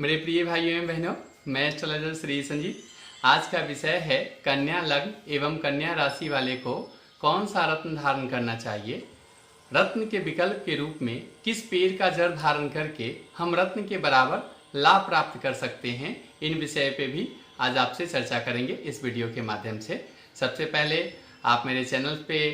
मेरे प्रिय भाइयों एवं बहनों, मैं एस्ट्रोलॉजर श्री संजीव। आज का विषय है कन्या लग्न एवं कन्या राशि वाले को कौन सा रत्न धारण करना चाहिए। रत्न के विकल्प के रूप में किस पेड़ का जड़ धारण करके हम रत्न के बराबर लाभ प्राप्त कर सकते हैं, इन विषय पे भी आज आपसे चर्चा करेंगे इस वीडियो के माध्यम से। सबसे पहले आप मेरे चैनल पे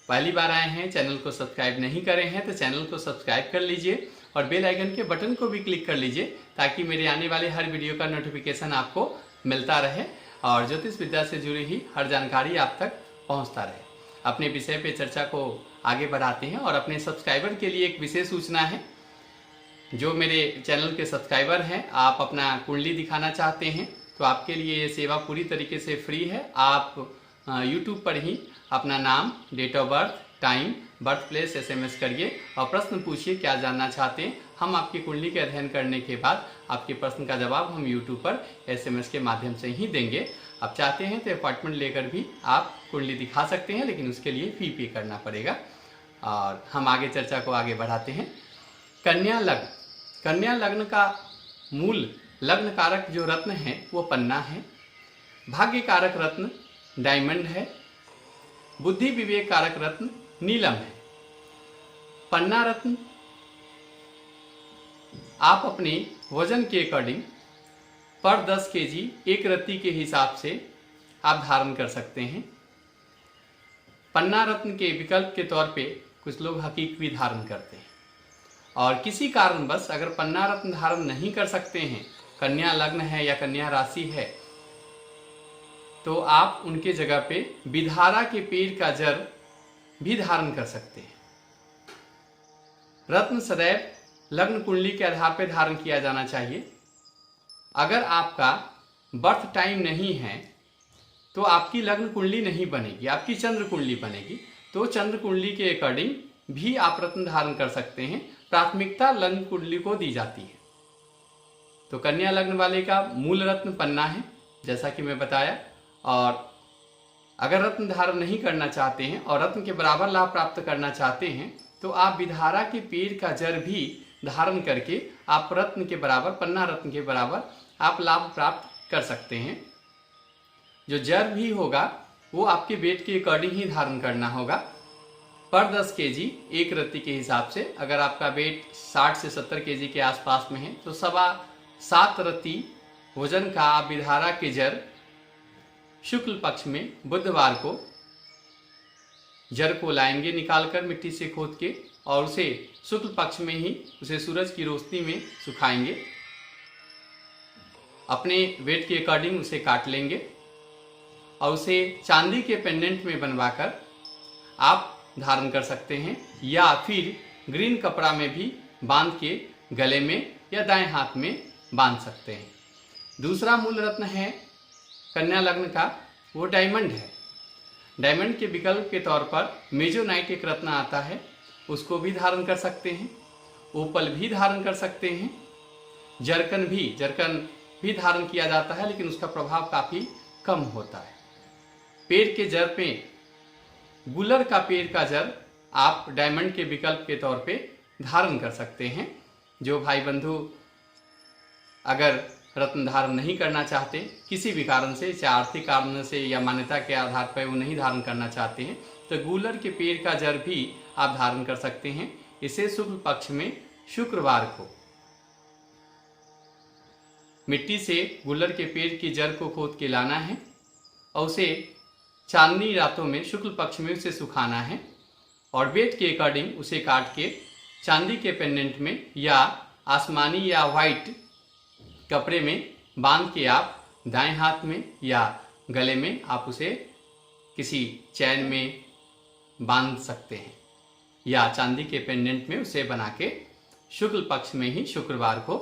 पहली बार आए हैं, चैनल को सब्सक्राइब नहीं करे हैं तो चैनल को सब्सक्राइब कर लीजिए और बेल आइकन के बटन को भी क्लिक कर लीजिए ताकि मेरे आने वाले हर वीडियो का नोटिफिकेशन आपको मिलता रहे और ज्योतिष विद्या से जुड़ी ही हर जानकारी आप तक पहुंचता रहे। अपने विषय पे चर्चा को आगे बढ़ाते हैं और अपने सब्सक्राइबर के लिए एक विशेष सूचना है। जो मेरे चैनल के सब्सक्राइबर हैं, आप अपना कुंडली दिखाना चाहते हैं तो आपके लिए ये सेवा पूरी तरीके से फ्री है। आप यूट्यूब पर ही अपना नाम, date of birth, time, birth place SMS करिए और प्रश्न पूछिए क्या जानना चाहते हैं। हम आपकी कुंडली के अध्ययन करने के बाद आपके प्रश्न का जवाब हम यूट्यूब पर SMS के माध्यम से ही देंगे। आप चाहते हैं तो अपॉइंटमेंट लेकर भी आप कुंडली दिखा सकते हैं, लेकिन उसके लिए फी पे करना पड़ेगा। और हम आगे चर्चा को आगे बढ़ाते हैं। कन्या लग्न, कन्या लग्न का मूल लग्न कारक जो रत्न है वो पन्ना है। भाग्य कारक रत्न डायमंड है। बुद्धि विवेक कारक रत्न नीलम है। पन्ना रत्न आप अपने वजन के अकॉर्डिंग पर 10 kg एक रत्ती के हिसाब से आप धारण कर सकते हैं। पन्ना रत्न के विकल्प के तौर पे कुछ लोग हकीक भी धारण करते हैं और किसी कारणवश अगर पन्ना रत्न धारण नहीं कर सकते हैं, कन्या लग्न है या कन्या राशि है, तो आप उनके जगह पे विधारा के पेड़ का जड़ भी धारण कर सकते हैं। रत्न सदैव लग्न कुंडली के आधार पर धारण किया जाना चाहिए। अगर आपका बर्थ टाइम नहीं है तो आपकी लग्न कुंडली नहीं बनेगी, आपकी चंद्र कुंडली बनेगी। तो चंद्र कुंडली के अकॉर्डिंग भी आप रत्न धारण कर सकते हैं। प्राथमिकता लग्न कुंडली को दी जाती है। तो कन्या लग्न वाले का मूल रत्न पन्ना है, जैसा कि मैं बताया। और अगर रत्न धारण नहीं करना चाहते हैं और रत्न के बराबर लाभ प्राप्त करना चाहते हैं तो आप विधारा के पेड़ का जड़ भी धारण करके आप रत्न के बराबर, पन्ना रत्न के बराबर आप लाभ प्राप्त कर सकते हैं। जो जड़ भी होगा वो आपके वेट के अकॉर्डिंग ही धारण करना होगा। पर 10 kg एक रत्ती के हिसाब से, अगर आपका वेट 60 से 70 kg के आसपास में है तो 7.25 रत्ती वजन का आप विधारा के जड़ शुक्ल पक्ष में बुधवार को जड़ को लाएंगे निकालकर मिट्टी से खोद के और उसे शुक्ल पक्ष में ही उसे सूरज की रोशनी में सुखाएंगे। अपने वेट के अकॉर्डिंग उसे काट लेंगे और उसे चांदी के पेंडेंट में बनवाकर आप धारण कर सकते हैं या फिर ग्रीन कपड़ा में भी बांध के गले में या दाएं हाथ में बांध सकते हैं। दूसरा मूल रत्न है कन्या लग्न का, वो डायमंड है। डायमंड के विकल्प के तौर पर मेजोनाइट एक रत्न आता है, उसको भी धारण कर सकते हैं। ओपल भी धारण कर सकते हैं। जरकन भी धारण किया जाता है, लेकिन उसका प्रभाव काफ़ी कम होता है। पेड़ के जड़ पे गुलर का पेड़ का जड़ आप डायमंड के विकल्प के तौर पे धारण कर सकते हैं। जो भाई बंधु अगर रत्न धारण नहीं करना चाहते, किसी भी कारण से, चाहे आर्थिक कारण से या मान्यता के आधार पर वो नहीं धारण करना चाहते हैं, तो गूलर के पेड़ का जड़ भी आप धारण कर सकते हैं। इसे शुक्ल पक्ष में शुक्रवार को मिट्टी से गूलर के पेड़ की जड़ को खोद के लाना है और उसे चांदनी रातों में शुक्ल पक्ष में उसे सुखाना है और वेट के अकॉर्डिंग उसे काट के चांदी के पेंडेंट में या आसमानी या वाइट कपड़े में बांध के आप दाएं हाथ में या गले में आप उसे किसी चैन में बांध सकते हैं या चांदी के पेंडेंट में उसे बना के शुक्ल पक्ष में ही शुक्रवार को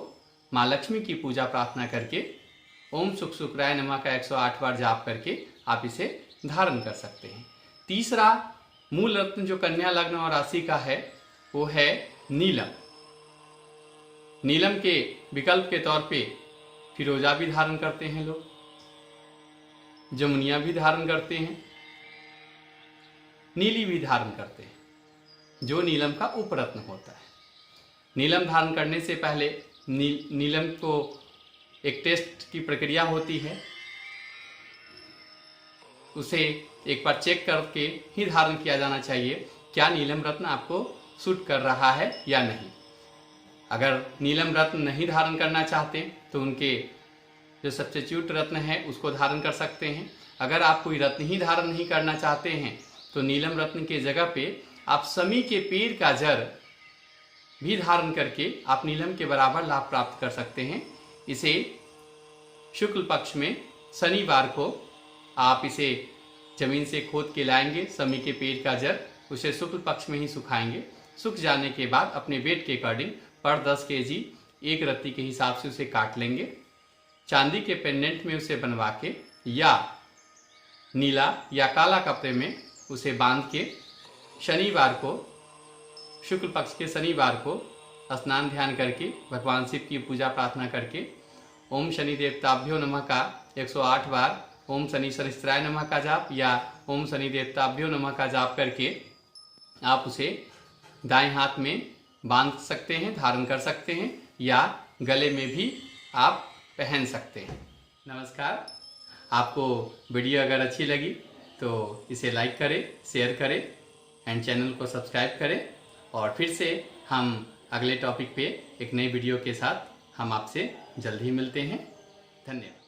माँ लक्ष्मी की पूजा प्रार्थना करके ओम शुक शुक्राय नमः का 108 बार जाप करके आप इसे धारण कर सकते हैं। तीसरा मूल रत्न जो कन्या लग्न और राशि का है वो है नीलम। नीलम के विकल्प के तौर पे फिरोजा भी धारण करते हैं लोग, जमुनिया भी धारण करते हैं, नीली भी धारण करते हैं, जो नीलम का उपरत्न होता है। नीलम धारण करने से पहले नीलम को एक टेस्ट की प्रक्रिया होती है, उसे एक बार चेक करके ही धारण किया जाना चाहिए क्या नीलम रत्न आपको सूट कर रहा है या नहीं। अगर नीलम रत्न नहीं धारण करना चाहते तो उनके जो सब्स्टिट्यूट रत्न है उसको धारण कर सकते हैं। अगर आप कोई रत्न ही धारण नहीं करना चाहते हैं तो नीलम रत्न के जगह पे आप शमी के पेड़ का जड़ भी धारण करके आप नीलम के बराबर लाभ प्राप्त कर सकते हैं। इसे शुक्ल पक्ष में शनिवार को आप इसे जमीन से खोद के लाएंगे, शमी के पेड़ का जड़, उसे शुक्ल पक्ष में ही सुखाएंगे। सूख जाने के बाद अपने वेट के अकॉर्डिंग पर 10 kg एक रत्ती के हिसाब से उसे काट लेंगे। चांदी के पेंडेंट में उसे बनवा के या नीला या काला कपड़े में उसे बांध के शनिवार को, शुक्ल पक्ष के शनिवार को स्नान ध्यान करके भगवान शिव की पूजा प्रार्थना करके ओम शनि देवताभ्यो नमः का 108 बार ओम शनि सहस्त्राय नमः का जाप या ओम शनि देवताभ्यो नमः का जाप करके आप उसे दाएं हाथ में बांध सकते हैं, धारण कर सकते हैं या गले में भी आप पहन सकते हैं। नमस्कार, आपको वीडियो अगर अच्छी लगी तो इसे लाइक करें, शेयर करें एंड चैनल को सब्सक्राइब करें और फिर से हम अगले टॉपिक पे एक नई वीडियो के साथ हम आपसे जल्द ही मिलते हैं। धन्यवाद।